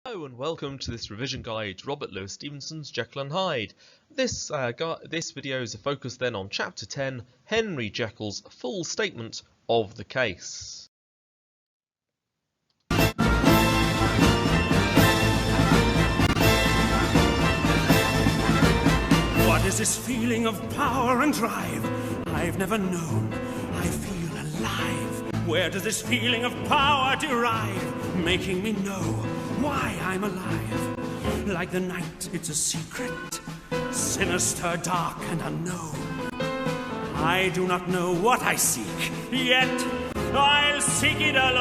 Hello and welcome to this revision guide to Robert Louis Stevenson's Jekyll and Hyde. This video is a focus then on Chapter 10, Henry Jekyll's full statement of the case. What is this feeling of power and drive I've never known? I feel alive. Where does this feeling of power derive, making me know why I'm alive? Like the night, it's a secret, sinister, dark, and unknown. I do not know what I seek, yet I'll seek it alone.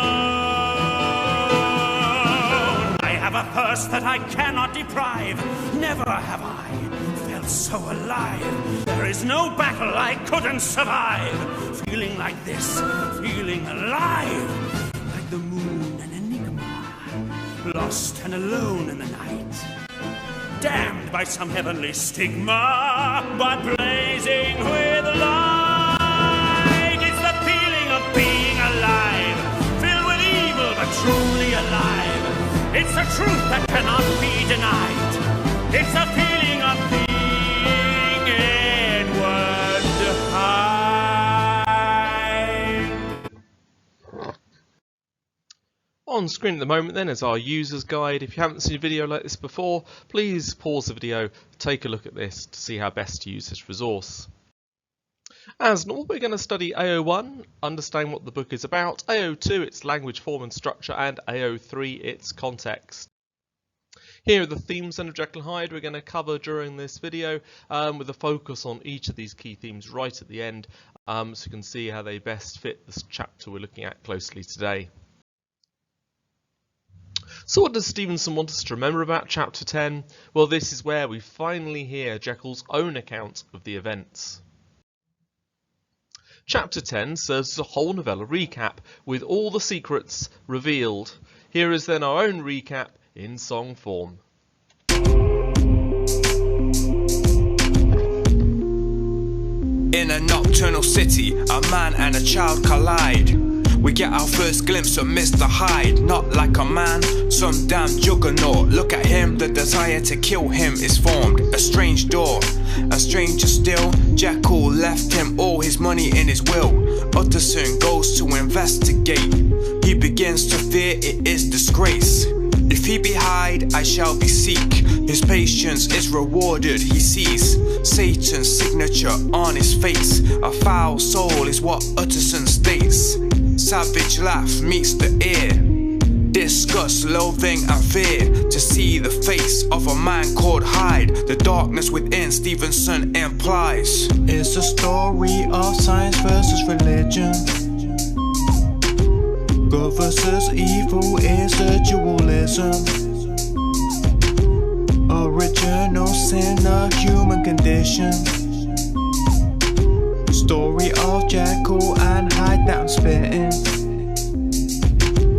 I have a thirst that I cannot deprive. Never have I felt so alive. There is no battle I couldn't survive. Feeling like this, feeling alive. Like the moon, an enigma, lost and alone in the night, damned by some heavenly stigma, but blazing with light. It's the feeling of being alive, filled with evil but truly alive. It's the truth that cannot be denied. It's the feeling of being Edward Hyde. On screen at the moment then is our user's guide. If you haven't seen a video like this before, please pause the video, take a look at this to see how best to use this resource. As normal, we're going to study AO1, understand what the book is about, AO2, its language, form and structure, and AO3, its context. Here are the themes of Jekyll and Hyde we're going to cover during this video, with a focus on each of these key themes right at the end, so you can see how they best fit this chapter we're looking at closely today. So what does Stevenson want us to remember about Chapter 10? Well, this is where we finally hear Jekyll's own account of the events. Chapter 10 serves as a whole novella recap, with all the secrets revealed. Here is then our own recap in song form. In a nocturnal city, a man and a child collide. We get our first glimpse of Mr. Hyde, not like a man, some damn juggernaut. Look at him, the desire to kill him is formed. A strange door, a stranger still. Jekyll left him all his money in his will. Utterson goes to investigate. He begins to fear it is disgrace. If he be Hyde, I shall be seek. His patience is rewarded, he sees Satan's signature on his face. A foul soul is what Utterson states. Savage laugh meets the ear, disgust, loathing and fear. To see the face of a man called Hyde, the darkness within Stevenson implies. It's a story of science versus religion. Good versus evil is a dualism. Original sin, a human condition. Story of Jekyll and Hyde that I'm spitting.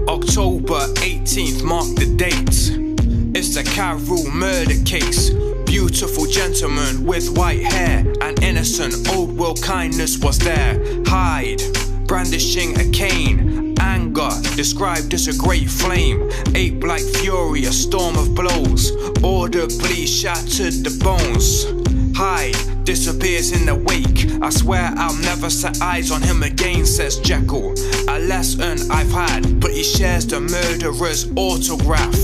October 18th, mark the date. It's the Carroll murder case. Beautiful gentleman with white hair, and innocent old world kindness was there. Hyde, brandishing a cane. Anger, described as a great flame. Ape-like fury, a storm of blows. Audibly shattered the bones. Hyde disappears in the wake. I swear I'll never set eyes on him again, says Jekyll. A lesson I've had, but he shares the murderer's autograph.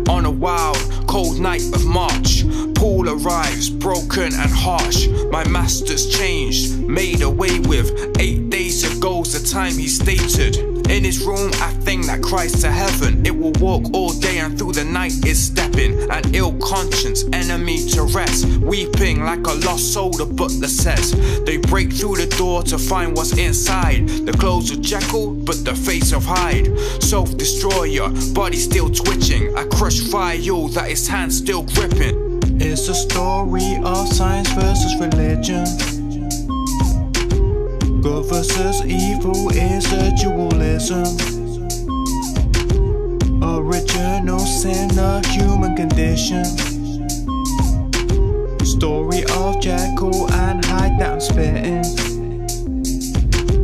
On a wild, cold night of March, Paul arrives, broken and harsh. My master's changed, made away with. 8 days ago's the time he stated. In his room, a thing that cries to heaven. It will walk all day and through the night is stepping. An ill conscience, enemy to rest. Weeping like a lost soul, the butler says. They break through the door to find what's inside. The clothes of Jekyll, but the face of Hyde. Self-destroyer, body still twitching. A crushed vial that his hand still gripping. It's a story of science versus religion. Good versus evil is a dualism. Original sin, a human condition. Story of Jekyll and Hyde that I'm spitting.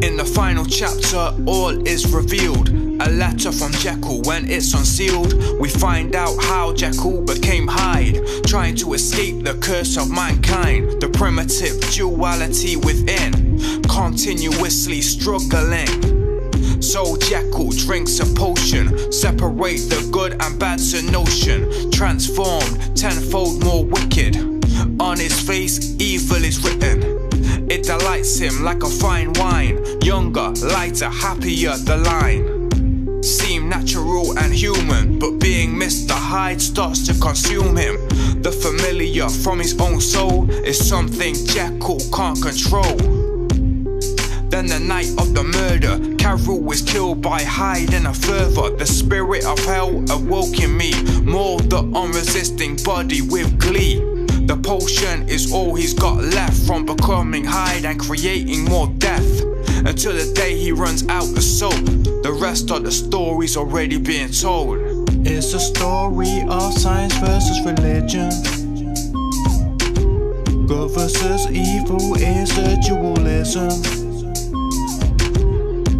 In the final chapter, all is revealed. A letter from Jekyll. When it's unsealed, we find out how Jekyll became Hyde, trying to escape the curse of mankind. The primitive duality within, continuously struggling. So Jekyll drinks a potion, separate the good and bad's a notion. Transformed, tenfold more wicked. On his face, evil is written. It delights him like a fine wine. Younger, lighter, happier, the line. Seem natural and human, but being Mr. Hyde starts to consume him. The familiar from his own soul is something Jekyll can't control. Then the night of the murder, Carol was killed by Hyde in a fervor. The spirit of hell awoke in me, mauled the unresisting body with glee. The potion is all he's got left from becoming Hyde and creating more death, until the day he runs out of soap. The rest of the story's already being told. It's a story of science versus religion. Good versus evil is a dualism.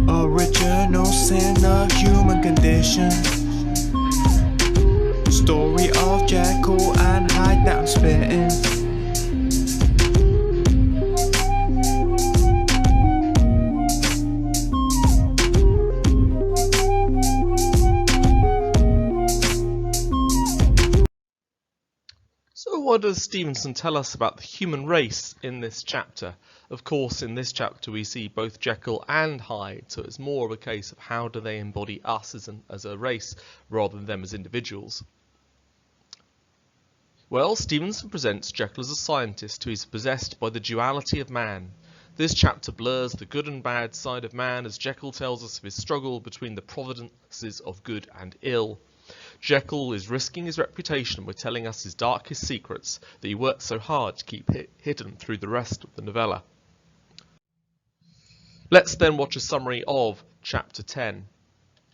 Original sin, a human condition. Story of Jekyll and Hyde that I'm spitting. So what does Stevenson tell us about the human race in this chapter? Of course, in this chapter we see both Jekyll and Hyde, so it's more of a case of how do they embody us as a race rather than them as individuals. Well, Stevenson presents Jekyll as a scientist who is possessed by the duality of man. This chapter blurs the good and bad side of man as Jekyll tells us of his struggle between the providences of good and ill. Jekyll is risking his reputation by telling us his darkest secrets that he worked so hard to keep hidden through the rest of the novella. Let's then watch a summary of Chapter 10.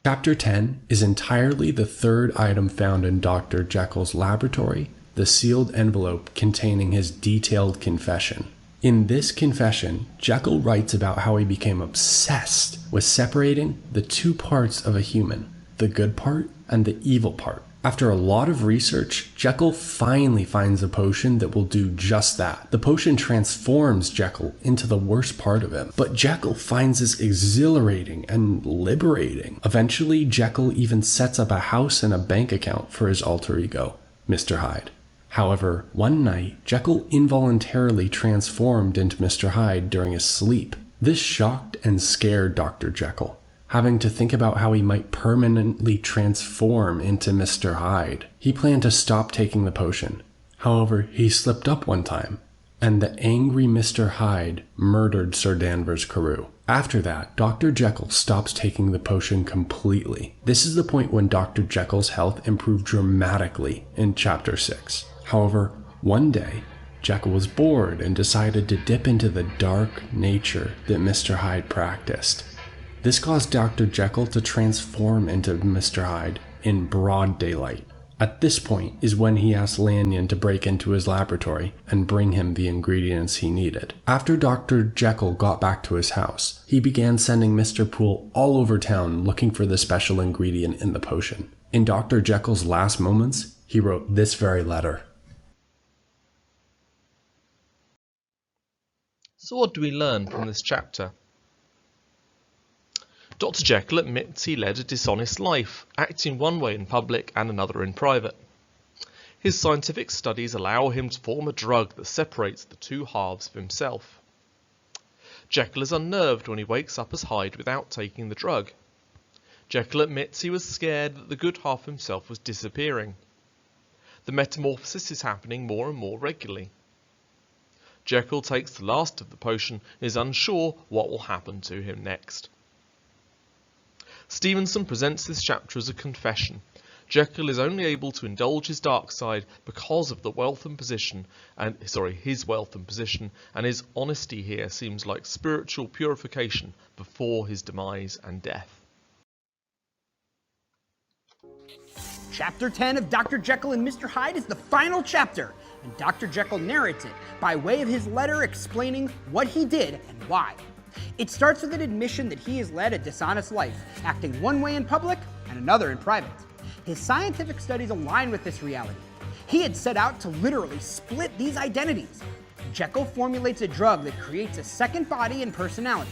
Chapter 10 is entirely the third item found in Dr. Jekyll's laboratory, the sealed envelope containing his detailed confession. In this confession, Jekyll writes about how he became obsessed with separating the two parts of a human, the good part and the evil part. After a lot of research, Jekyll finally finds a potion that will do just that. The potion transforms Jekyll into the worst part of him, but Jekyll finds this exhilarating and liberating. Eventually, Jekyll even sets up a house and a bank account for his alter ego, Mr. Hyde. However, one night, Jekyll involuntarily transformed into Mr. Hyde during his sleep. This shocked and scared Dr. Jekyll, having to think about how he might permanently transform into Mr. Hyde. He planned to stop taking the potion. However, he slipped up one time, and the angry Mr. Hyde murdered Sir Danvers Carew. After that, Dr. Jekyll stops taking the potion completely. This is the point when Dr. Jekyll's health improved dramatically in Chapter 6. However, one day, Jekyll was bored and decided to dip into the dark nature that Mr. Hyde practiced. This caused Dr. Jekyll to transform into Mr. Hyde in broad daylight. At this point is when he asked Lanyon to break into his laboratory and bring him the ingredients he needed. After Dr. Jekyll got back to his house, he began sending Mr. Poole all over town looking for the special ingredient in the potion. In Dr. Jekyll's last moments, he wrote this very letter. So what do we learn from this chapter? Dr. Jekyll admits he led a dishonest life, acting one way in public and another in private. His scientific studies allow him to form a drug that separates the two halves of himself. Jekyll is unnerved when he wakes up as Hyde without taking the drug. Jekyll admits he was scared that the good half of himself was disappearing. The metamorphosis is happening more and more regularly. Jekyll takes the last of the potion and is unsure what will happen to him next. Stevenson presents this chapter as a confession. Jekyll is only able to indulge his dark side because of his wealth and position, and his honesty here seems like spiritual purification before his demise and death. Chapter 10 of Dr. Jekyll and Mr. Hyde is the final chapter, and Dr. Jekyll narrates it by way of his letter explaining what he did and why. It starts with an admission that he has led a dishonest life, acting one way in public and another in private. His scientific studies align with this reality. He had set out to literally split these identities. Jekyll formulates a drug that creates a second body and personality.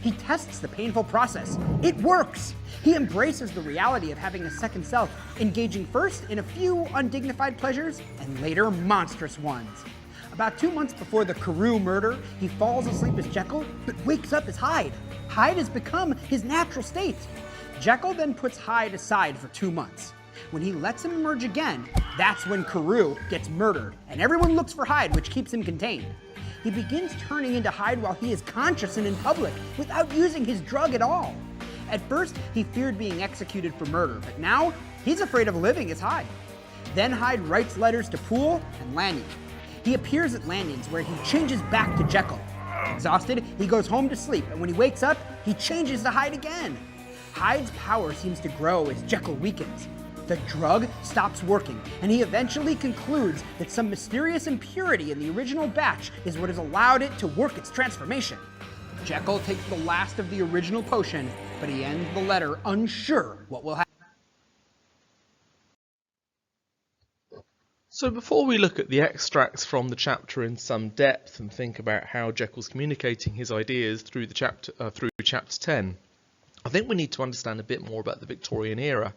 He tests the painful process. It works! He embraces the reality of having a second self, engaging first in a few undignified pleasures and later monstrous ones. About 2 months before the Carew murder, he falls asleep as Jekyll, but wakes up as Hyde. Hyde has become his natural state. Jekyll then puts Hyde aside for 2 months. When he lets him emerge again, that's when Carew gets murdered, and everyone looks for Hyde, which keeps him contained. He begins turning into Hyde while he is conscious and in public, without using his drug at all. At first, he feared being executed for murder, but now he's afraid of living as Hyde. Then Hyde writes letters to Poole and Lanyon. He appears at Lanyon's, where he changes back to Jekyll. Exhausted, he goes home to sleep, and when he wakes up, he changes to Hyde again. Hyde's power seems to grow as Jekyll weakens. The drug stops working, and he eventually concludes that some mysterious impurity in the original batch is what has allowed it to work its transformation. Jekyll takes the last of the original potion, but he ends the letter unsure what will happen. So before we look at the extracts from the chapter in some depth and think about how Jekyll's communicating his ideas through the chapter through chapter 10, I think we need to understand a bit more about the Victorian era.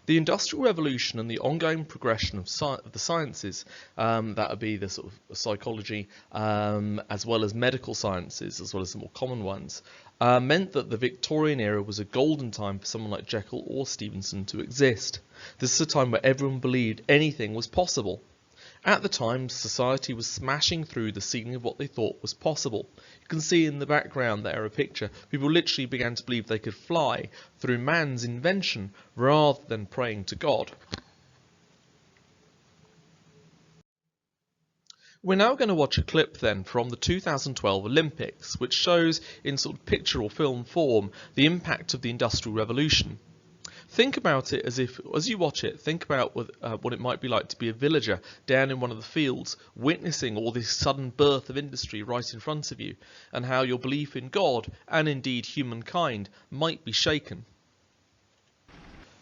The Industrial Revolution and the ongoing progression of the sciences, that would be the sort of psychology, as well as medical sciences, as well as the more common ones, meant that the Victorian era was a golden time for someone like Jekyll or Stevenson to exist. This is a time where everyone believed anything was possible. At the time, society was smashing through the ceiling of what they thought was possible. You can see in the background there a picture. People literally began to believe they could fly through man's invention rather than praying to God. We're now going to watch a clip then from the 2012 Olympics, which shows in sort of picture or film form the impact of the Industrial Revolution. Think about it as if, as you watch it, think about what it might be like to be a villager down in one of the fields, witnessing all this sudden birth of industry right in front of you, and how your belief in God, and indeed humankind, might be shaken.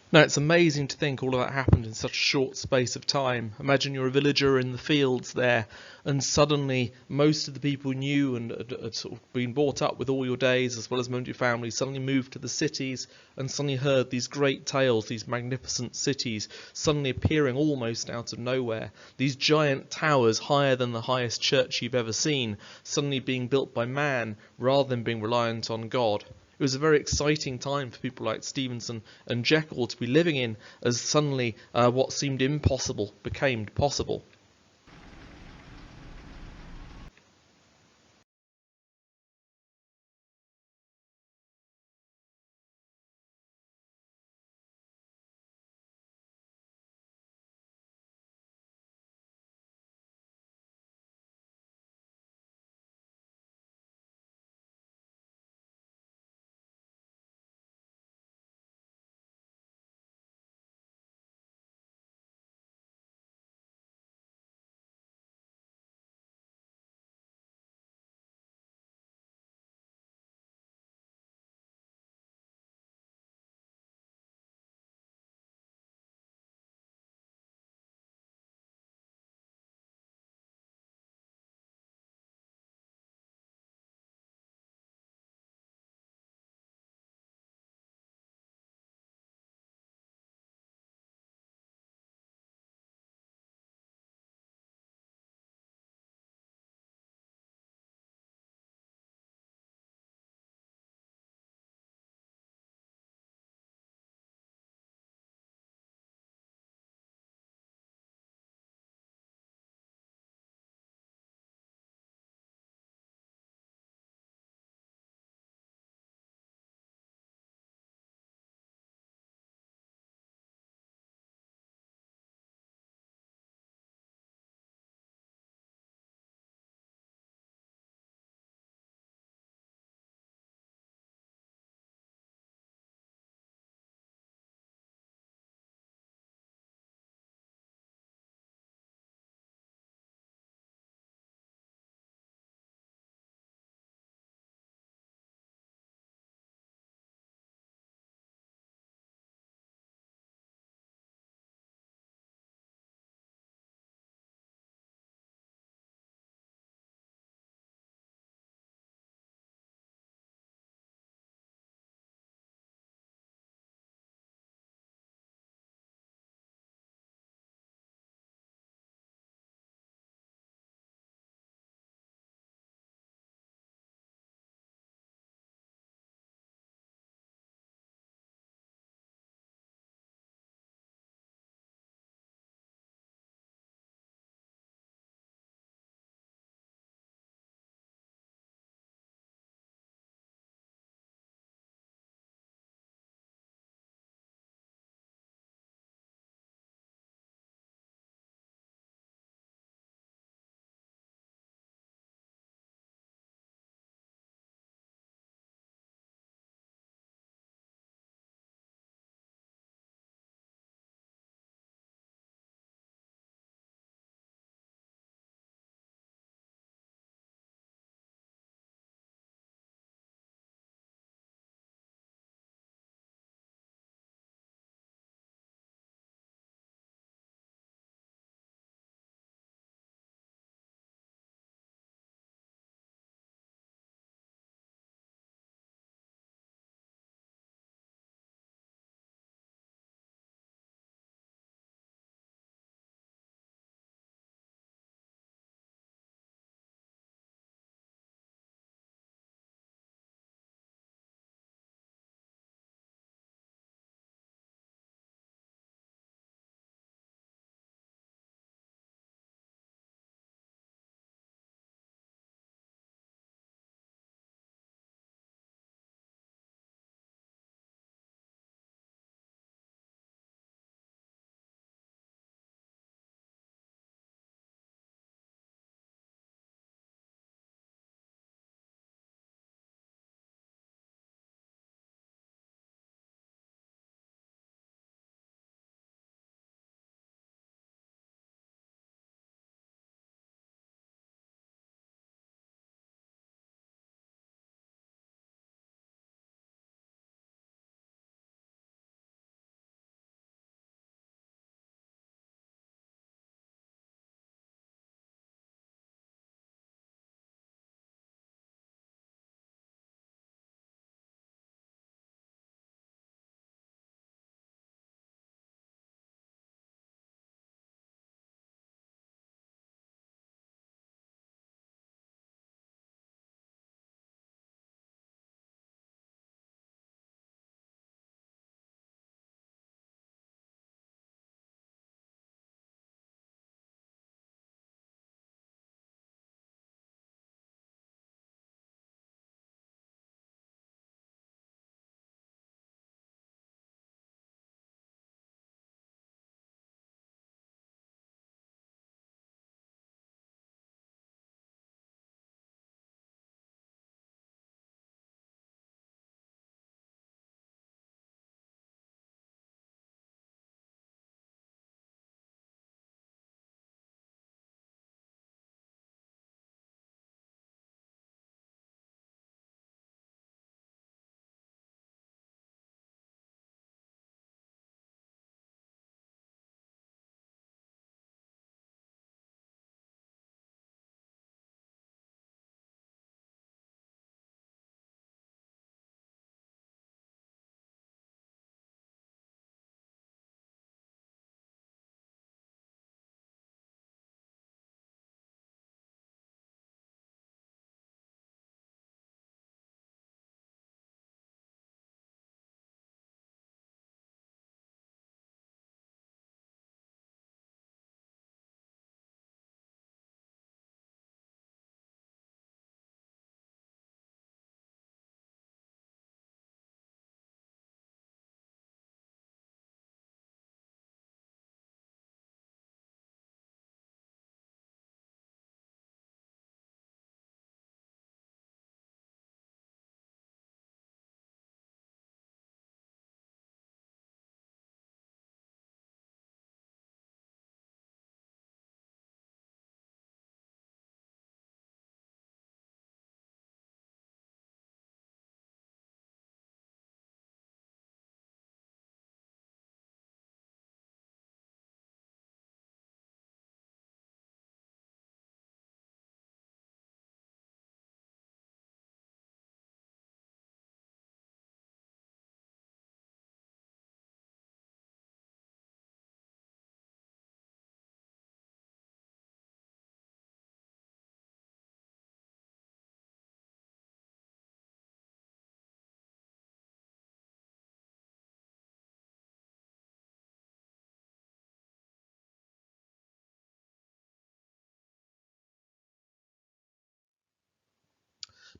Now, it's amazing to think all of that happened in such a short space of time. Imagine you're a villager in the fields there, and suddenly most of the people you knew and had sort of been brought up with all your days, as well as members of your family, suddenly moved to the cities and suddenly heard these great tales, these magnificent cities suddenly appearing almost out of nowhere. These giant towers higher than the highest church you've ever seen, suddenly being built by man rather than being reliant on God. It was a very exciting time for people like Stevenson and Jekyll to be living in, as suddenly what seemed impossible became possible.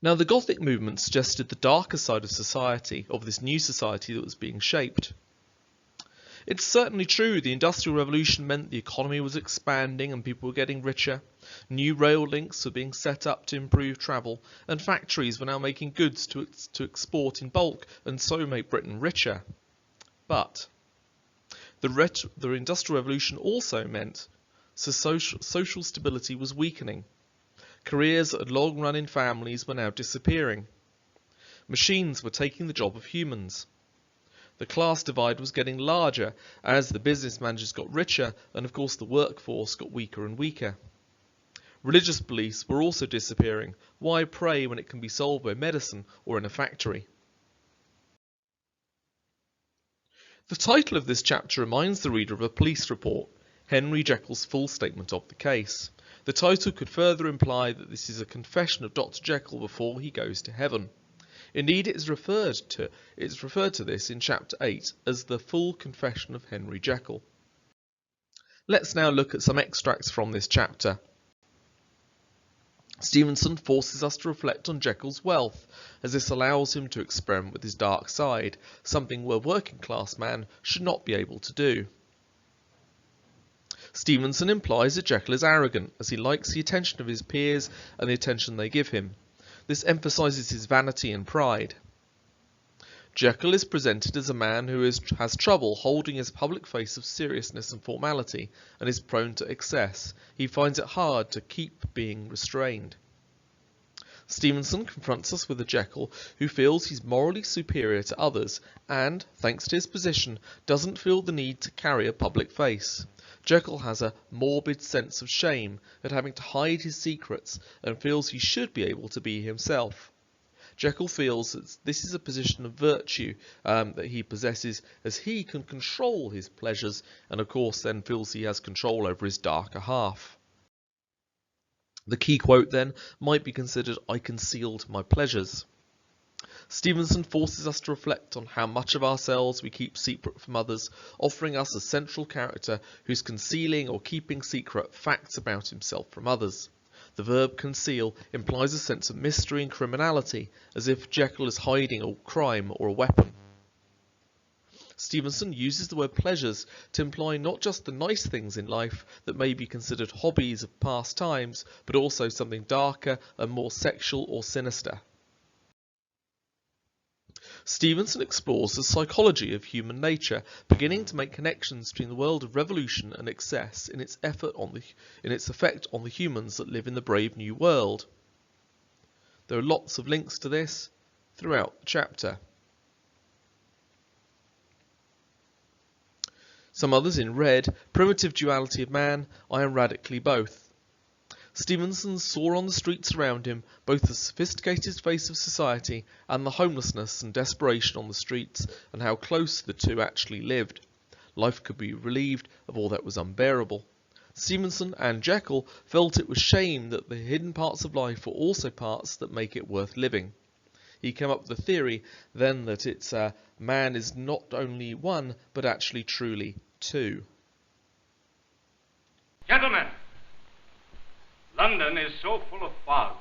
Now, the Gothic movement suggested the darker side of society, of this new society that was being shaped. It's certainly true the Industrial Revolution meant the economy was expanding and people were getting richer. New rail links were being set up to improve travel, and factories were now making goods to export in bulk and so make Britain richer. But the Industrial Revolution also meant social stability was weakening. Careers that had long run in families were now disappearing. Machines were taking the job of humans. The class divide was getting larger as the business managers got richer and of course the workforce got weaker and weaker. Religious beliefs were also disappearing. Why pray when it can be solved by medicine or in a factory? The title of this chapter reminds the reader of a police report, Henry Jekyll's full statement of the case. The title could further imply that this is a confession of Dr. Jekyll before he goes to heaven. Indeed, it is referred to this in chapter 8 as the full confession of Henry Jekyll. Let's now look at some extracts from this chapter. Stevenson forces us to reflect on Jekyll's wealth, as this allows him to experiment with his dark side, something a working class man should not be able to do. Stevenson implies that Jekyll is arrogant, as he likes the attention of his peers and the attention they give him. This emphasises his vanity and pride. Jekyll is presented as a man who has trouble holding his public face of seriousness and formality, and is prone to excess. He finds it hard to keep being restrained. Stevenson confronts us with a Jekyll who feels he's morally superior to others and, thanks to his position, doesn't feel the need to carry a public face. Jekyll has a morbid sense of shame at having to hide his secrets and feels he should be able to be himself. Jekyll feels that this is a position of virtue that he possesses, as he can control his pleasures and of course then feels he has control over his darker half. The key quote then might be considered, "I concealed my pleasures." Stevenson forces us to reflect on how much of ourselves we keep secret from others, offering us a central character who's concealing or keeping secret facts about himself from others. The verb conceal implies a sense of mystery and criminality, as if Jekyll is hiding a crime or a weapon. Stevenson uses the word pleasures to imply not just the nice things in life that may be considered hobbies of past times, but also something darker and more sexual or sinister. Stevenson explores the psychology of human nature, beginning to make connections between the world of revolution and excess in its effect on the humans that live in the brave new world. There are lots of links to this throughout the chapter. Some others in red: primitive duality of man, I am radically both. Stevenson saw on the streets around him both the sophisticated face of society and the homelessness and desperation on the streets, and how close the two actually lived. Life could be relieved of all that was unbearable. Stevenson and Jekyll felt it was shame that the hidden parts of life were also parts that make it worth living. He came up with the theory then that man is not only one, but actually truly two. Gentlemen, London is so full of fog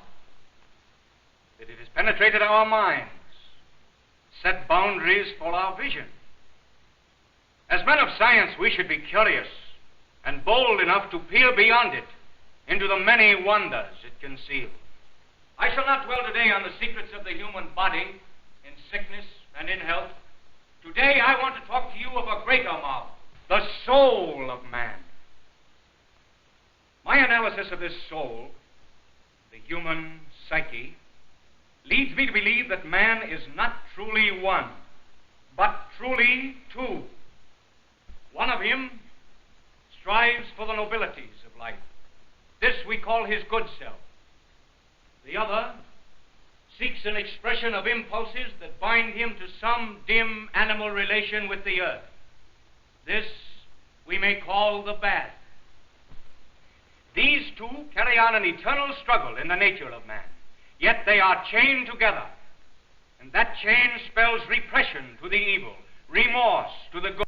that it has penetrated our minds, set boundaries for our vision. As men of science, we should be curious and bold enough to peer beyond it into the many wonders it conceals. I shall not dwell today on the secrets of the human body in sickness and in health. Today I want to talk to you of a greater marvel, the soul of man. My analysis of this soul, the human psyche, leads me to believe that man is not truly one, but truly two. One of him strives for the nobilities of life. This we call his good self. The other seeks an expression of impulses that bind him to some dim animal relation with the earth. This we may call the bad. These two carry on an eternal struggle in the nature of man, yet they are chained together, and that chain spells repression to the evil, remorse to the good.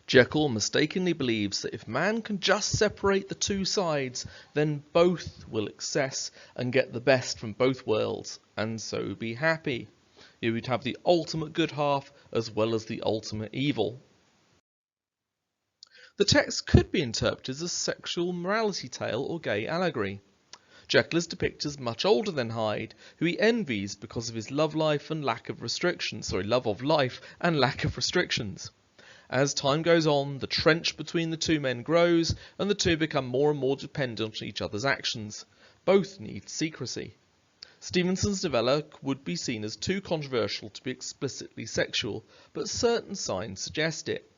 Jekyll mistakenly believes that if man can just separate the two sides, then both will excess and get the best from both worlds, and so be happy. He would have the ultimate good half as well as the ultimate evil. The text could be interpreted as a sexual morality tale or gay allegory. Jekyll is depicted as much older than Hyde, who he envies because of his love of life and lack of restrictions. As time goes on, the trench between the two men grows, and the two become more and more dependent on each other's actions. Both need secrecy. Stevenson's novella would be seen as too controversial to be explicitly sexual, but certain signs suggest it.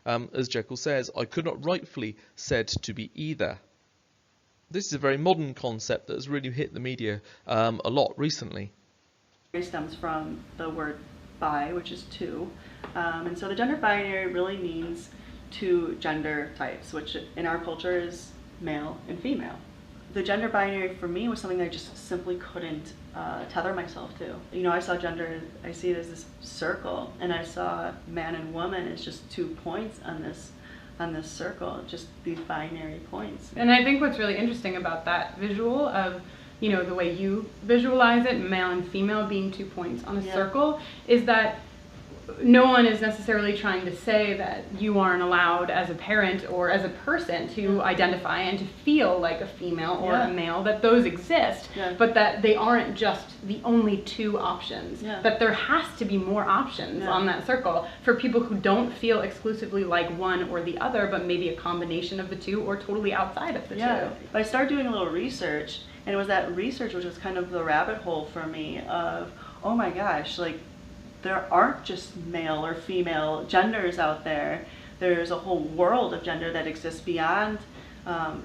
As Jekyll says, I could not rightfully said to be either. This is a very modern concept that has really hit the media a lot recently. It stems from the word bi, which is two. And so the gender binary really means two gender types, which in our culture is male and female. The gender binary for me was something that I just simply couldn't tether myself to. You know, I saw gender, I see it as this circle, and I saw man and woman as just 2 points on this circle, just these binary points. And I think what's really interesting about that visual of, you know, the way you visualize it, male and female being 2 points on a circle, is that no one is necessarily trying to say that you aren't allowed as a parent or as a person to identify and to feel like a female or a male, that those exist, but that they aren't just the only 2 options, that there has to be more options on that circle for people who don't feel exclusively like one or the other, but maybe a combination of the 2 or totally outside of the 2. But I started doing a little research, and it was that research which was kind of the rabbit hole for me of, oh my gosh, like, there aren't just male or female genders out there. There's a whole world of gender that exists beyond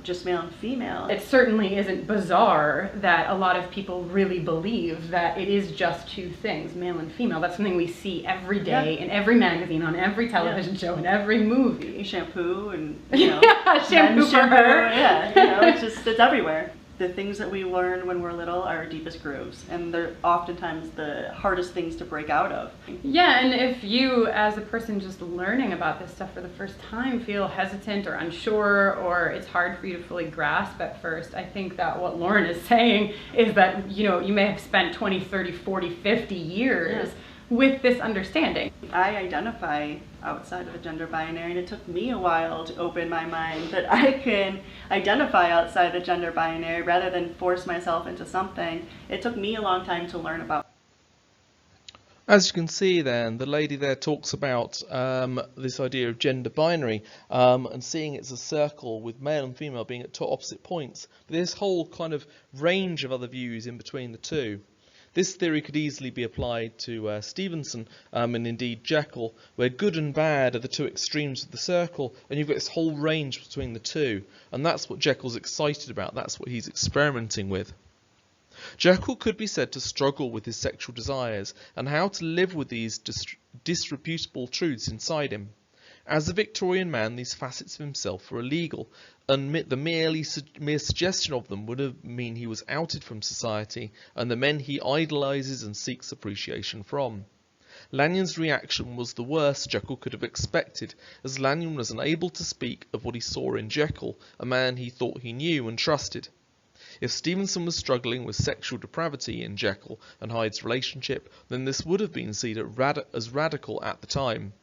just male and female. It certainly isn't bizarre that a lot of people really believe that it is just 2 things, male and female. That's something we see every day in every magazine, on every television show, in every movie. Shampoo and, you know, shampoo for her. Yeah, you know, it's everywhere. The things that we learn when we're little are our deepest grooves, and they're oftentimes the hardest things to break out of. Yeah, and if you, as a person just learning about this stuff for the first time, feel hesitant or unsure, or it's hard for you to fully grasp at first, I think that what Lauren is saying is that, you know, you may have spent 20, 30, 40, 50 years with this understanding. I identify outside of the gender binary, and it took me a while to open my mind that I can identify outside the gender binary rather than force myself into something. It took me a long time to learn about. As you can see then, the lady there talks about this idea of gender binary and seeing it as a circle with male and female being at opposite points. But this whole kind of range of other views in between the two. This theory could easily be applied to Stevenson and indeed Jekyll, where good and bad are the 2 extremes of the circle, and you've got this whole range between the 2, and that's what Jekyll's excited about, that's what he's experimenting with. Jekyll could be said to struggle with his sexual desires and how to live with these disreputable truths inside him. As a Victorian man, these facets of himself were illegal, and the mere suggestion of them would mean he was outed from society and the men he idolises and seeks appreciation from. Lanyon's reaction was the worst Jekyll could have expected, as Lanyon was unable to speak of what he saw in Jekyll, a man he thought he knew and trusted. If Stevenson was struggling with sexual depravity in Jekyll and Hyde's relationship, then this would have been seen as radical at the time.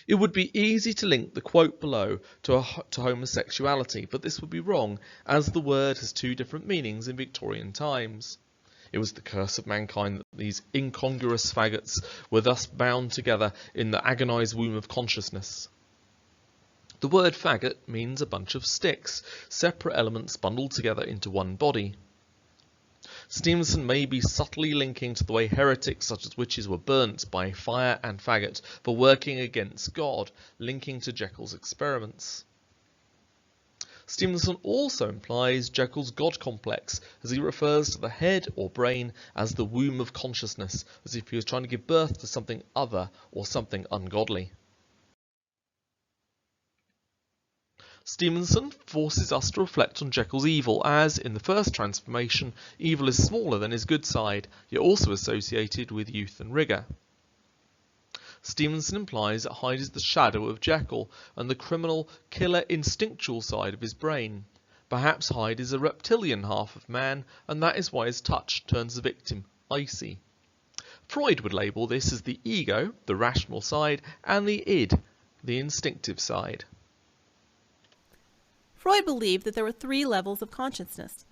It would be easy to link the quote below to homosexuality, but this would be wrong, as the word has 2 different meanings in Victorian times. It was the curse of mankind that these incongruous faggots were thus bound together in the agonised womb of consciousness. The word faggot means a bunch of sticks, separate elements bundled together into one body. Stevenson may be subtly linking to the way heretics such as witches were burnt by fire and faggot for working against God, linking to Jekyll's experiments. Stevenson also implies Jekyll's God complex, as he refers to the head or brain as the womb of consciousness, as if he was trying to give birth to something other or something ungodly. Stevenson forces us to reflect on Jekyll's evil as, in the first transformation, evil is smaller than his good side, yet also associated with youth and rigour. Stevenson implies that Hyde is the shadow of Jekyll and the criminal, killer, instinctual side of his brain. Perhaps Hyde is a reptilian half of man, and that is why his touch turns the victim icy. Freud would label this as the ego, the rational side, and the id, the instinctive side. Freud believed that there were 3 levels of consciousness.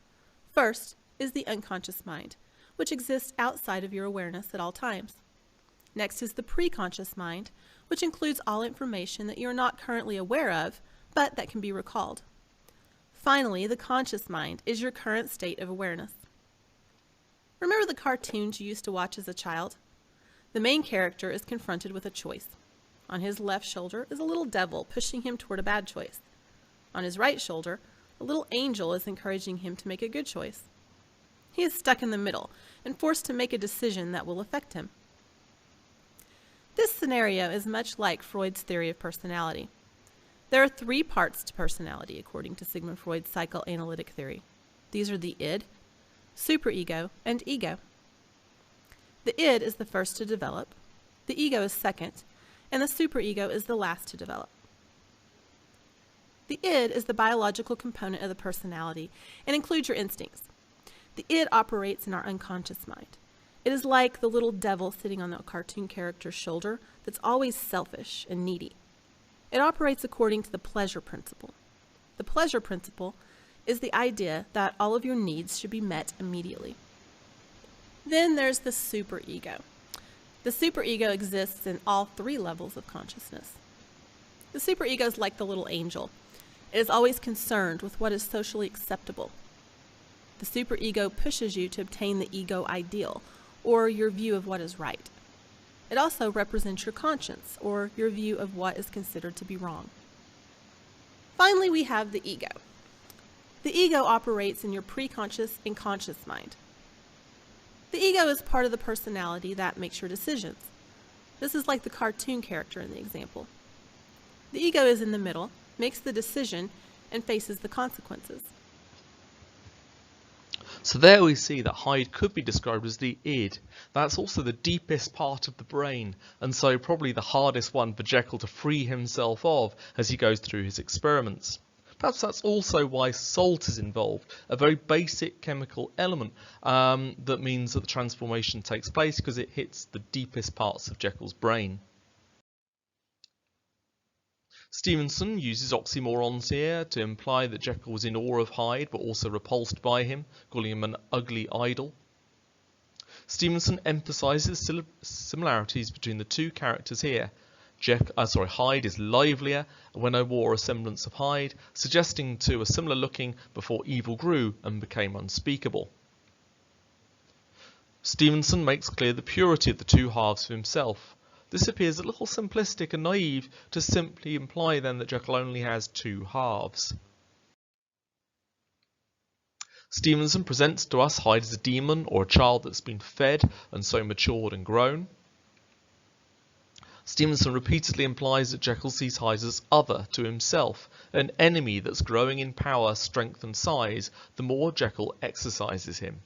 First is the unconscious mind, which exists outside of your awareness at all times. Next is the preconscious mind, which includes all information that you are not currently aware of, but that can be recalled. Finally, the conscious mind is your current state of awareness. Remember the cartoons you used to watch as a child? The main character is confronted with a choice. On his left shoulder is a little devil pushing him toward a bad choice. On his right shoulder, a little angel is encouraging him to make a good choice. He is stuck in the middle and forced to make a decision that will affect him. This scenario is much like Freud's theory of personality. There are 3 parts to personality according to Sigmund Freud's psychoanalytic theory. These are the id, superego, and ego. The id is the first to develop, the ego is second, and the superego is the last to develop. The id is the biological component of the personality and includes your instincts. The id operates in our unconscious mind. It is like the little devil sitting on the cartoon character's shoulder that's always selfish and needy. It operates according to the pleasure principle. The pleasure principle is the idea that all of your needs should be met immediately. Then there's the superego. The superego exists in all 3 levels of consciousness. The superego is like the little angel. It is always concerned with what is socially acceptable. The superego pushes you to obtain the ego ideal, or your view of what is right. It also represents your conscience, or your view of what is considered to be wrong. Finally, we have the ego. The ego operates in your preconscious and conscious mind. The ego is part of the personality that makes your decisions. This is like the cartoon character in the example. The ego is in the middle, makes the decision, and faces the consequences. So there we see that Hyde could be described as the id. That's also the deepest part of the brain, and so probably the hardest one for Jekyll to free himself of as he goes through his experiments. Perhaps that's also why salt is involved, a very basic chemical element that means that the transformation takes place because it hits the deepest parts of Jekyll's brain. Stevenson uses oxymorons here to imply that Jekyll was in awe of Hyde but also repulsed by him, calling him an ugly idol. Stevenson emphasises similarities between the 2 characters here. Hyde is livelier when I wore a semblance of Hyde, suggesting to a similar looking before evil grew and became unspeakable. Stevenson makes clear the purity of the 2 halves of himself. This appears a little simplistic and naive to simply imply then that Jekyll only has 2 halves. Stevenson presents to us Hyde as a demon or a child that's been fed and so matured and grown. Stevenson repeatedly implies that Jekyll sees Hyde as other to himself, an enemy that's growing in power, strength and size the more Jekyll exercises him.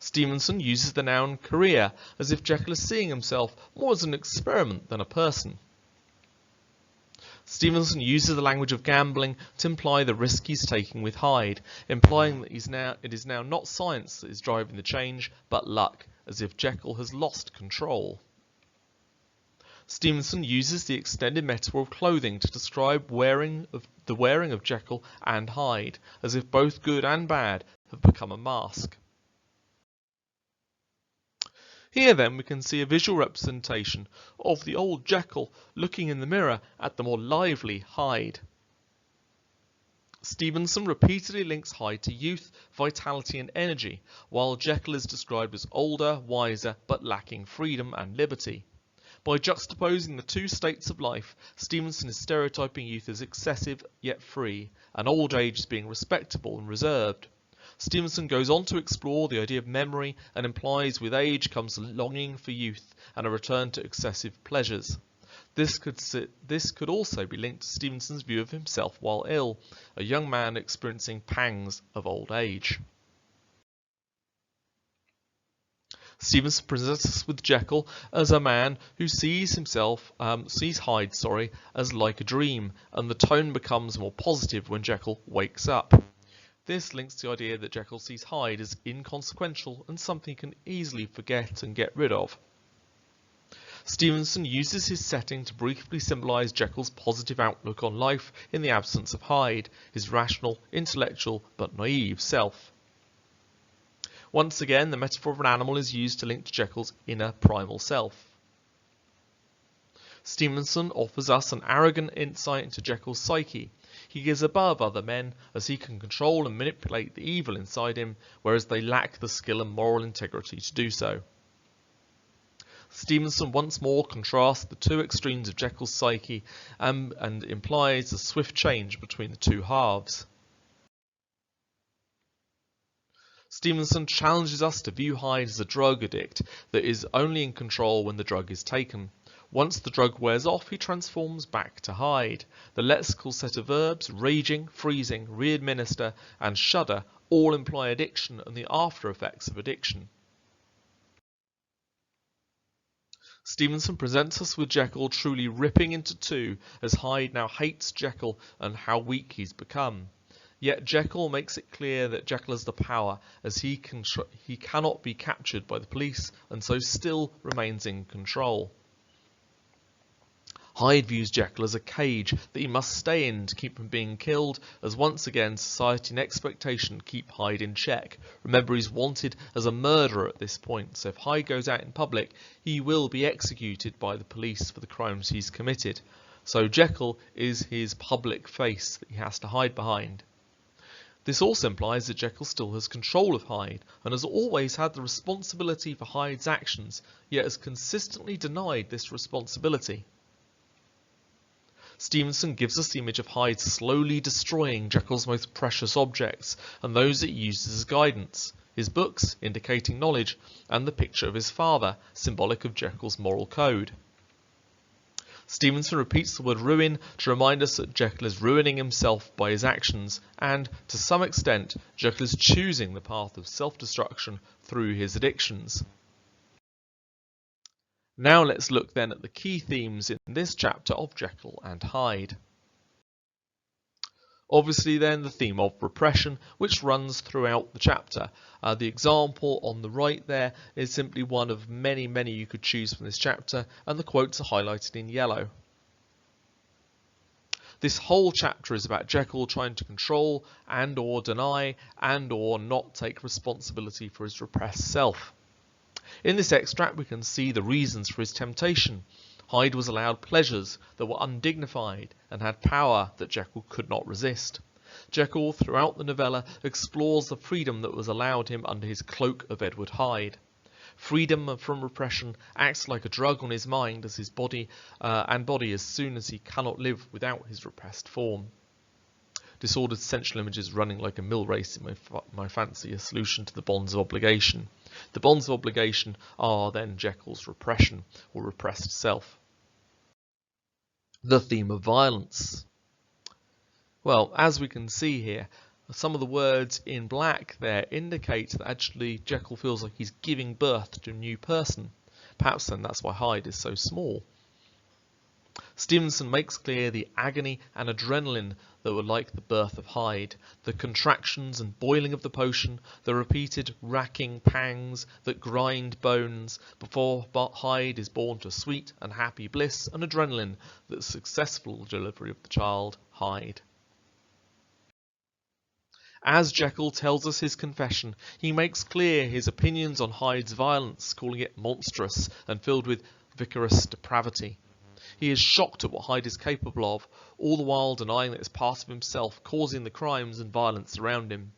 Stevenson uses the noun career as if Jekyll is seeing himself more as an experiment than a person. Stevenson uses the language of gambling to imply the risk he's taking with Hyde, implying that it is now not science that is driving the change, but luck, as if Jekyll has lost control. Stevenson uses the extended metaphor of clothing to describe the wearing of Jekyll and Hyde, as if both good and bad have become a mask. Here then we can see a visual representation of the old Jekyll looking in the mirror at the more lively Hyde. Stevenson repeatedly links Hyde to youth, vitality and energy, while Jekyll is described as older, wiser, but lacking freedom and liberty. By juxtaposing the 2 states of life, Stevenson is stereotyping youth as excessive yet free, and old age as being respectable and reserved. Stevenson goes on to explore the idea of memory and implies with age comes longing for youth and a return to excessive pleasures. This could also be linked to Stevenson's view of himself while ill, a young man experiencing pangs of old age. Stevenson presents us with Jekyll as a man who sees Hyde, as like a dream, and the tone becomes more positive when Jekyll wakes up. This links to the idea that Jekyll sees Hyde as inconsequential and something he can easily forget and get rid of. Stevenson uses his setting to briefly symbolise Jekyll's positive outlook on life in the absence of Hyde, his rational, intellectual but naive self. Once again, the metaphor of an animal is used to link to Jekyll's inner primal self. Stevenson offers us an arrogant insight into Jekyll's psyche. He is above other men as he can control and manipulate the evil inside him, whereas they lack the skill and moral integrity to do so. Stevenson once more contrasts the two extremes of Jekyll's psyche and implies a swift change between the two halves. Stevenson challenges us to view Hyde as a drug addict that is only in control when the drug is taken. Once the drug wears off, he transforms back to Hyde. The lexical set of verbs, raging, freezing, re-administer and shudder, all imply addiction and the after effects of addiction. Stevenson presents us with Jekyll truly ripping into two as Hyde now hates Jekyll and how weak he's become. Yet Jekyll makes it clear that Jekyll has the power as he cannot be captured by the police and so still remains in control. Hyde views Jekyll as a cage that he must stay in to keep from being killed, as once again society and expectation keep Hyde in check. Remember, he's wanted as a murderer at this point, so if Hyde goes out in public, he will be executed by the police for the crimes he's committed. So Jekyll is his public face that he has to hide behind. This also implies that Jekyll still has control of Hyde and has always had the responsibility for Hyde's actions, yet has consistently denied this responsibility. Stevenson gives us the image of Hyde slowly destroying Jekyll's most precious objects and those it uses as guidance, his books indicating knowledge and the picture of his father, symbolic of Jekyll's moral code. Stevenson repeats the word ruin to remind us that Jekyll is ruining himself by his actions and, to some extent, Jekyll is choosing the path of self-destruction through his addictions. Now let's look then at the key themes in this chapter of Jekyll and Hyde. Obviously then the theme of repression, which runs throughout the chapter. The example on the right there is simply one of many you could choose from this chapter, and the quotes are highlighted in yellow. This whole chapter is about Jekyll trying to control and or deny and or not take responsibility for his repressed self. In this extract we can see the reasons for his temptation. Hyde was allowed pleasures that were undignified and had power that Jekyll could not resist. Jekyll, throughout the novella, explores the freedom that was allowed him under his cloak of Edward Hyde. Freedom from repression acts like a drug on his mind as his body as soon as he cannot live without his repressed form. Disordered sensual images running like a mill race in my fancy, a solution to the bonds of obligation. The bonds of obligation are then Jekyll's repression or repressed self. The theme of violence. Well, as we can see here, some of the words in black there indicate that actually Jekyll feels like he's giving birth to a new person. Perhaps then that's why Hyde is so small. Stevenson makes clear the agony and adrenaline that were like the birth of Hyde, the contractions and boiling of the potion, the repeated racking pangs that grind bones before Hyde is born to sweet and happy bliss and adrenaline, the successful delivery of the child, Hyde. As Jekyll tells us his confession, he makes clear his opinions on Hyde's violence, calling it monstrous and filled with vicarious depravity. He is shocked at what Hyde is capable of, all the while denying that it's part of himself causing the crimes and violence around him.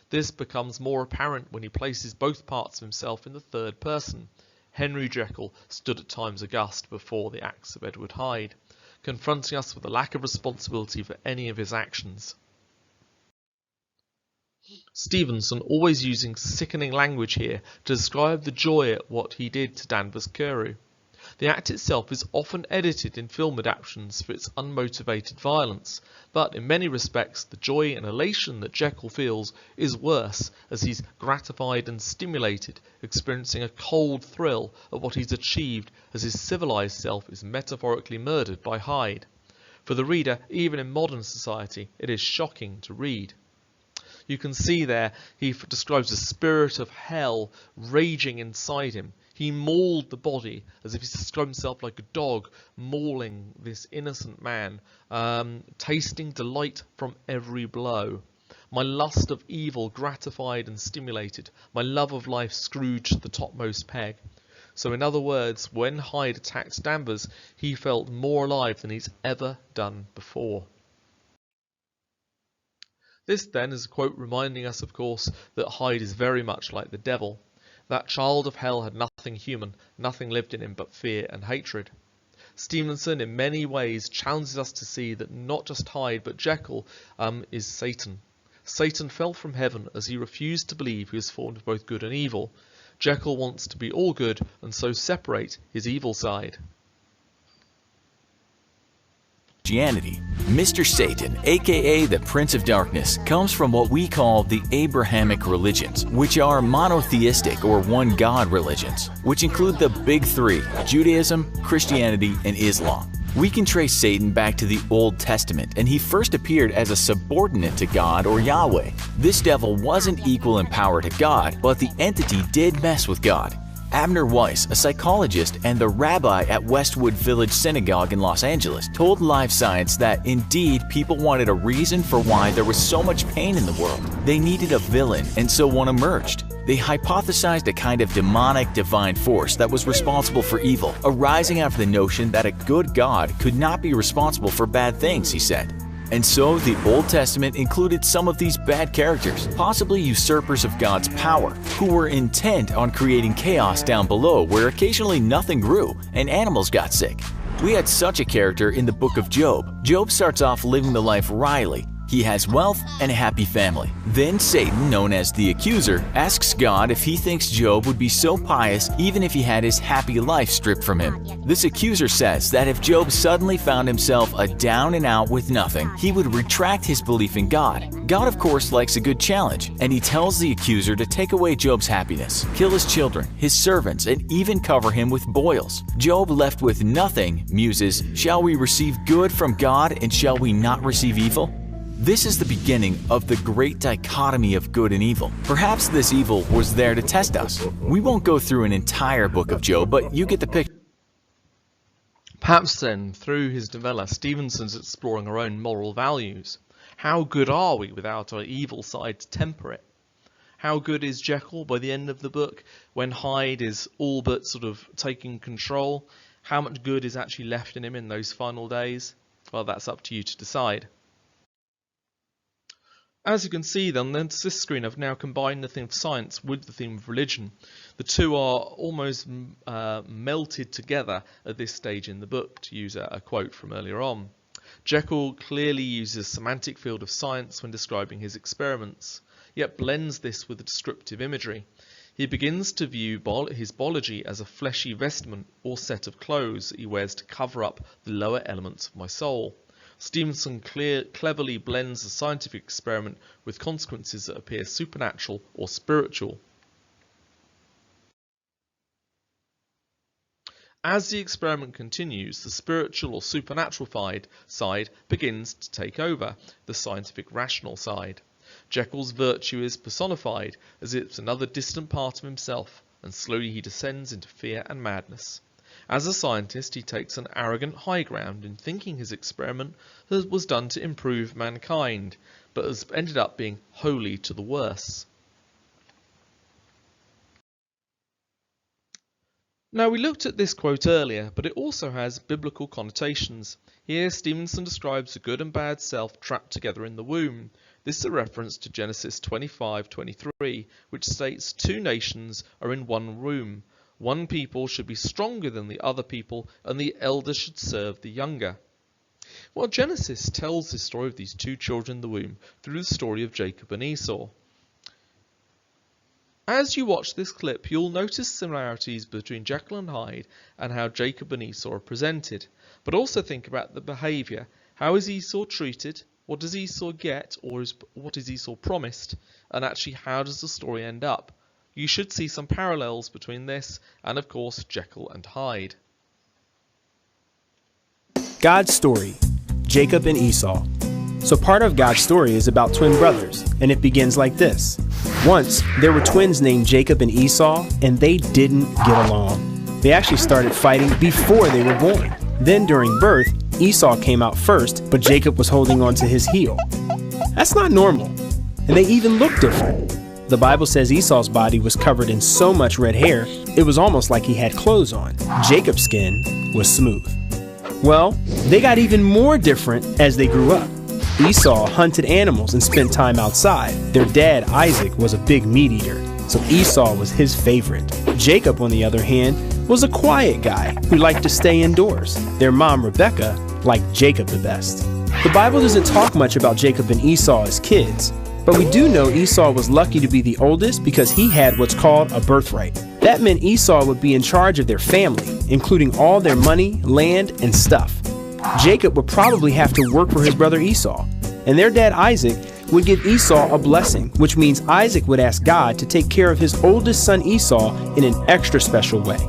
This becomes more apparent when he places both parts of himself in the third person. Henry Jekyll stood at times aghast before the acts of Edward Hyde, confronting us with a lack of responsibility for any of his actions. Stevenson always using sickening language here to describe the joy at what he did to Danvers Carew. The act itself is often edited in film adaptations for its unmotivated violence, but in many respects the joy and elation that Jekyll feels is worse, as he's gratified and stimulated, experiencing a cold thrill at what he's achieved as his civilized self is metaphorically murdered by Hyde. For the reader, even in modern society, it is shocking to read. You can see there he describes the spirit of hell raging inside him. He mauled the body as if he described himself like a dog mauling this innocent man, tasting delight from every blow. My lust of evil gratified and stimulated, my love of life screwed to the topmost peg. So in other words, when Hyde attacked Danvers, he felt more alive than he's ever done before. This then is a quote reminding us, of course, that Hyde is very much like the devil. That child of hell had nothing human, nothing lived in him but fear and hatred. Stevenson in many ways challenges us to see that not just Hyde but Jekyll is Satan. Satan fell from heaven as he refused to believe he was formed of both good and evil. Jekyll wants to be all good and so separate his evil side. Christianity. Mr. Satan, aka the Prince of Darkness, comes from what we call the Abrahamic religions, which are monotheistic or one-God religions, which include the big three: Judaism, Christianity, and Islam. We can trace Satan back to the Old Testament, and he first appeared as a subordinate to God or Yahweh. This devil wasn't equal in power to God, but the entity did mess with God. Abner Weiss, a psychologist and the rabbi at Westwood Village Synagogue in Los Angeles, told Live Science that indeed people wanted a reason for why there was so much pain in the world. They needed a villain, and so one emerged. They hypothesized a kind of demonic divine force that was responsible for evil, arising out of the notion that a good God could not be responsible for bad things, he said. And so the Old Testament included some of these bad characters, possibly usurpers of God's power, who were intent on creating chaos down below where occasionally nothing grew and animals got sick. We had such a character in the book of Job. Job starts off living the life wryly. He has wealth and a happy family. Then Satan, known as the Accuser, asks God if he thinks Job would be so pious even if he had his happy life stripped from him. This accuser says that if Job suddenly found himself a down and out with nothing, he would retract his belief in God. God, of course, likes a good challenge, and he tells the accuser to take away Job's happiness, kill his children, his servants, and even cover him with boils. Job, left with nothing, muses, "Shall we receive good from God, and shall we not receive evil?" This is the beginning of the great dichotomy of good and evil. Perhaps this evil was there to test us. We won't go through an entire book of Job, but you get the picture. Perhaps then, through his novella, Stevenson's exploring our own moral values. How good are we without our evil side to temper it? How good is Jekyll by the end of the book when Hyde is all but sort of taking control? How much good is actually left in him in those final days? Well, that's up to you to decide. As you can see then, on this screen I've now combined the theme of science with the theme of religion. The two are almost melted together at this stage in the book, to use a quote from earlier on. Jekyll clearly uses semantic field of science when describing his experiments, yet blends this with the descriptive imagery. He begins to view his biology as a fleshy vestment or set of clothes that he wears to cover up the lower elements of my soul. Stevenson cleverly blends the scientific experiment with consequences that appear supernatural or spiritual. As the experiment continues, the spiritual or supernatural side begins to take over the scientific rational side. Jekyll's virtue is personified as if it's another distant part of himself, and slowly he descends into fear and madness. As a scientist, he takes an arrogant high ground in thinking his experiment was done to improve mankind, but has ended up being wholly to the worse. Now, we looked at this quote earlier, but it also has biblical connotations. Here, Stevenson describes a good and bad self trapped together in the womb. This is a reference to Genesis 25:23, which states 2 nations are in one womb. One people should be stronger than the other people, and the elder should serve the younger. Well, Genesis tells the story of these 2 children in the womb through the story of Jacob and Esau. As you watch this clip, you'll notice similarities between Jekyll and Hyde and how Jacob and Esau are presented, but also think about the behaviour. How is Esau treated? What does Esau get, or what is Esau promised? And actually, how does the story end up? You should see some parallels between this and, of course, Jekyll and Hyde. God's story, Jacob and Esau. So part of God's story is about twin brothers, and it begins like this. Once, there were twins named Jacob and Esau, and they didn't get along. They actually started fighting before they were born. Then during birth, Esau came out first, but Jacob was holding on to his heel. That's not normal, and they even look different. The Bible says Esau's body was covered in so much red hair, it was almost like he had clothes on. Jacob's skin was smooth. Well, they got even more different as they grew up. Esau hunted animals and spent time outside. Their dad, Isaac, was a big meat eater, so Esau was his favorite. Jacob, on the other hand, was a quiet guy who liked to stay indoors. Their mom, Rebecca, liked Jacob the best. The Bible doesn't talk much about Jacob and Esau as kids, but we do know Esau was lucky to be the oldest because he had what's called a birthright. That meant Esau would be in charge of their family, including all their money, land, and stuff. Jacob would probably have to work for his brother Esau, and their dad Isaac would give Esau a blessing, which means Isaac would ask God to take care of his oldest son Esau in an extra special way.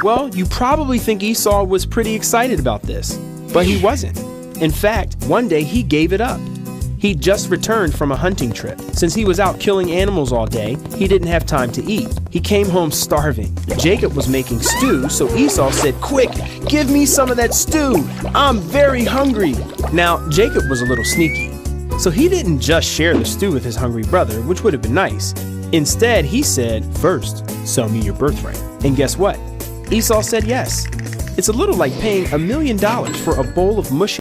Well, you probably think Esau was pretty excited about this, but he wasn't. In fact, one day he gave it up. He'd just returned from a hunting trip. Since he was out killing animals all day, he didn't have time to eat. He came home starving. Jacob was making stew, so Esau said, "Quick, give me some of that stew. I'm very hungry." Now, Jacob was a little sneaky, so he didn't just share the stew with his hungry brother, which would have been nice. Instead, he said, "First, sell me your birthright." And guess what? Esau said yes. It's a little like paying $1 million for a bowl of mush.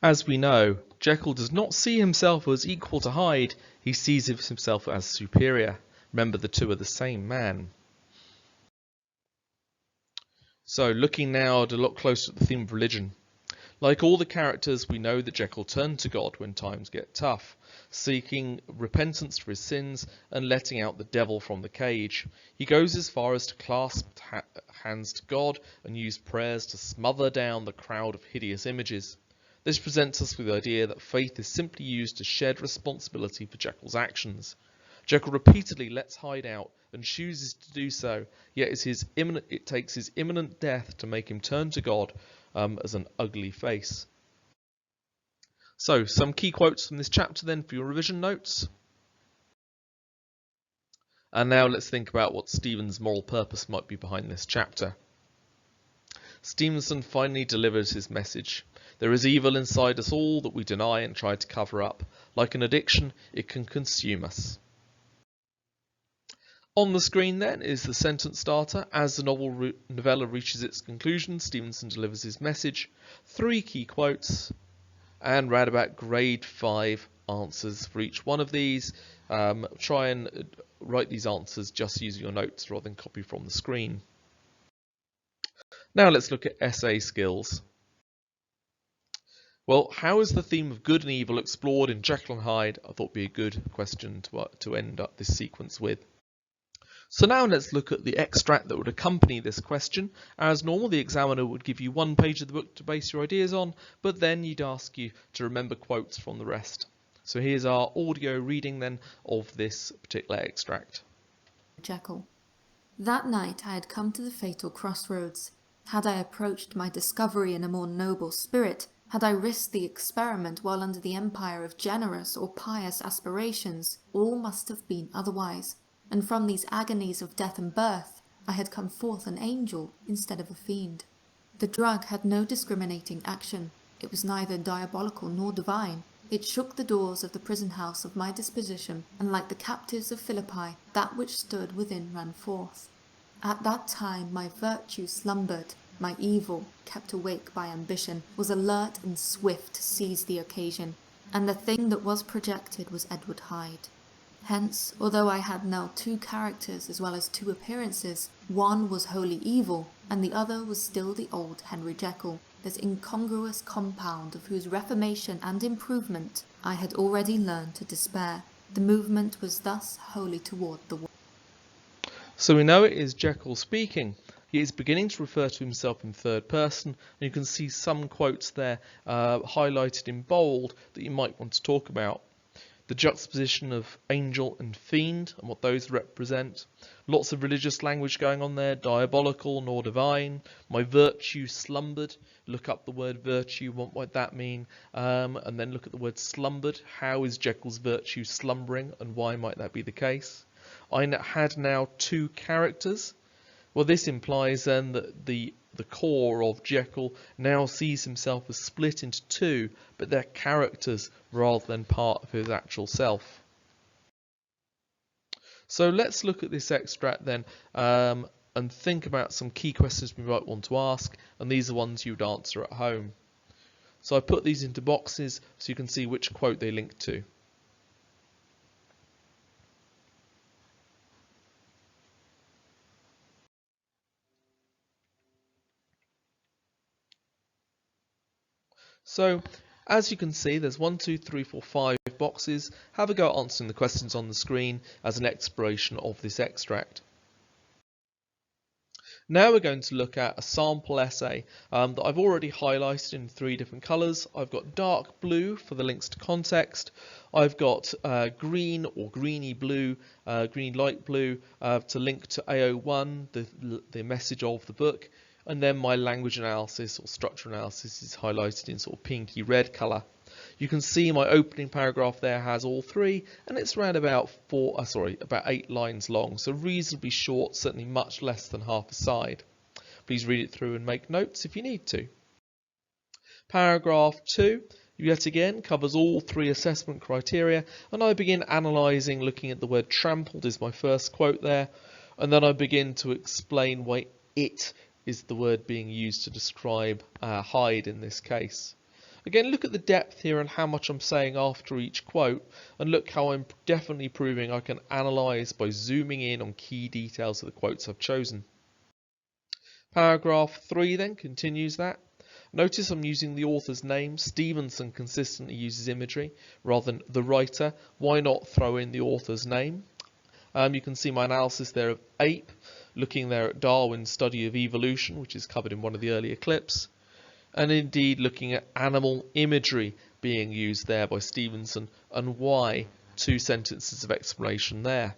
As we know, Jekyll does not see himself as equal to Hyde, he sees himself as superior. Remember, the two are the same man. So, looking now to look closer at the theme of religion. Like all the characters, we know that Jekyll turned to God when times get tough, seeking repentance for his sins and letting out the devil from the cage. He goes as far as to clasp hands to God and use prayers to smother down the crowd of hideous images. This presents us with the idea that faith is simply used to shed responsibility for Jekyll's actions. Jekyll repeatedly lets Hyde out and chooses to do so, yet it takes his imminent death to make him turn to God as an ugly face. So, some key quotes from this chapter then for your revision notes. And now let's think about what Stevenson's moral purpose might be behind this chapter. Stevenson finally delivers his message. There is evil inside us all that we deny and try to cover up. Like an addiction, it can consume us. On the screen then is the sentence starter. As the novella reaches its conclusion, Stevenson delivers his message. 3 key quotes and round about grade 5 answers for each one of these. Try and write these answers just using your notes rather than copy from the screen. Now let's look at essay skills. Well, how is the theme of good and evil explored in Jekyll and Hyde? I thought would be a good question to end up this sequence with. So now let's look at the extract that would accompany this question. As normal, the examiner would give you 1 page of the book to base your ideas on, but then you'd ask you to remember quotes from the rest. So here's our audio reading then of this particular extract. Jekyll. That night I had come to the fatal crossroads. Had I approached my discovery in a more noble spirit, had I risked the experiment while under the empire of generous or pious aspirations, all must have been otherwise, and from these agonies of death and birth, I had come forth an angel instead of a fiend. The drug had no discriminating action. It was neither diabolical nor divine. It shook the doors of the prison house of my disposition, and like the captives of Philippi, that which stood within ran forth. At that time my virtue slumbered, my evil, kept awake by ambition, was alert and swift to seize the occasion, and the thing that was projected was Edward Hyde. Hence, although I had now 2 characters as well as 2 appearances, one was wholly evil, and the other was still the old Henry Jekyll, this incongruous compound of whose reformation and improvement I had already learned to despair. The movement was thus wholly toward the So we know it is Jekyll speaking. He is beginning to refer to himself in third person, and you can see some quotes there highlighted in bold that you might want to talk about. The juxtaposition of angel and fiend and what those represent. Lots of religious language going on there, diabolical nor divine. My virtue slumbered. Look up the word virtue, what might that mean? And then look at the word slumbered. How is Jekyll's virtue slumbering and why might that be the case? I had now two characters. Well, this implies then that the core of Jekyll now sees himself as split into two, but they're characters rather than part of his actual self. So let's look at this extract then and think about some key questions we might want to ask, and these are ones you'd answer at home. So I put these into boxes so you can see which quote they link to. So, as you can see, there's 1, 2, 3, 4, 5 boxes. Have a go at answering the questions on the screen as an exploration of this extract. Now we're going to look at a sample essay that I've already highlighted in 3 different colours. I've got dark blue for the links to context. I've got green or greeny blue, green light blue to link to AO1, the message of the book. And then my language analysis or structure analysis is highlighted in sort of pinky red colour. You can see my opening paragraph there has all 3, and it's around about 8 lines long, so reasonably short, certainly much less than half a side. Please read it through and make notes if you need to. Paragraph 2, yet again, covers all 3 assessment criteria, and I begin analysing, looking at the word trampled is my first quote there, and then I begin to explain why it is the word being used to describe Hyde in this case. Again, look at the depth here and how much I'm saying after each quote, and look how I'm definitely proving I can analyse by zooming in on key details of the quotes I've chosen. Paragraph 3 then continues that. Notice I'm using the author's name. Stevenson consistently uses imagery rather than the writer. Why not throw in the author's name? You can see my analysis there of ape, looking there at Darwin's study of evolution, which is covered in one of the earlier clips, and indeed looking at animal imagery being used there by Stevenson and why. 2 sentences of explanation there.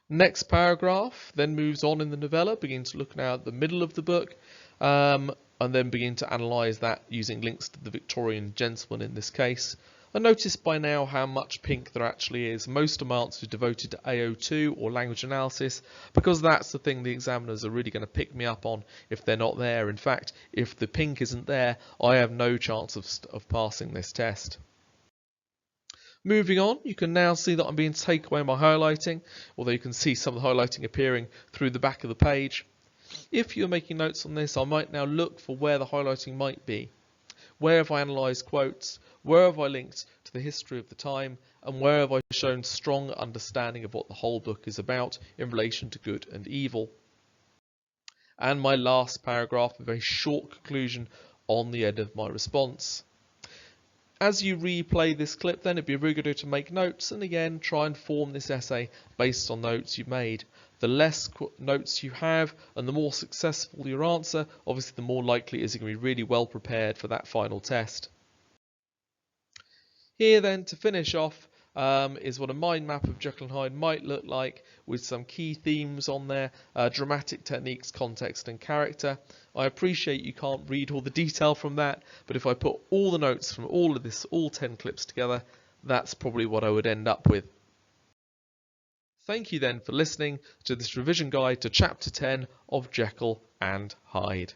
Next paragraph then moves on in the novella, begins to look now at the middle of the book, and then begin to analyse that using links to the Victorian gentleman in this case. And notice by now how much pink there actually is. Most of my answers are devoted to AO2 or language analysis, because that's the thing the examiners are really going to pick me up on if they're not there. In fact, if the pink isn't there, I have no chance of passing this test. Moving on, you can now see that I'm being taken away by highlighting, although you can see some of the highlighting appearing through the back of the page. If you're making notes on this, I might now look for where the highlighting might be. Where have I analysed quotes? Where have I linked to the history of the time? And where have I shown strong understanding of what the whole book is about in relation to good and evil? And my last paragraph, a very short conclusion on the end of my response. As you replay this clip then, it'd be a very good idea to make notes and again try and form this essay based on notes you've made. The less notes you have and the more successful your answer, obviously the more likely it is you're going to be really well prepared for that final test. Here then, to finish off, is what a mind map of Jekyll and Hyde might look like, with some key themes on there, dramatic techniques, context and character. I appreciate you can't read all the detail from that, but if I put all the notes from all of this, all 10 clips together, that's probably what I would end up with. Thank you then for listening to this revision guide to Chapter 10 of Jekyll and Hyde.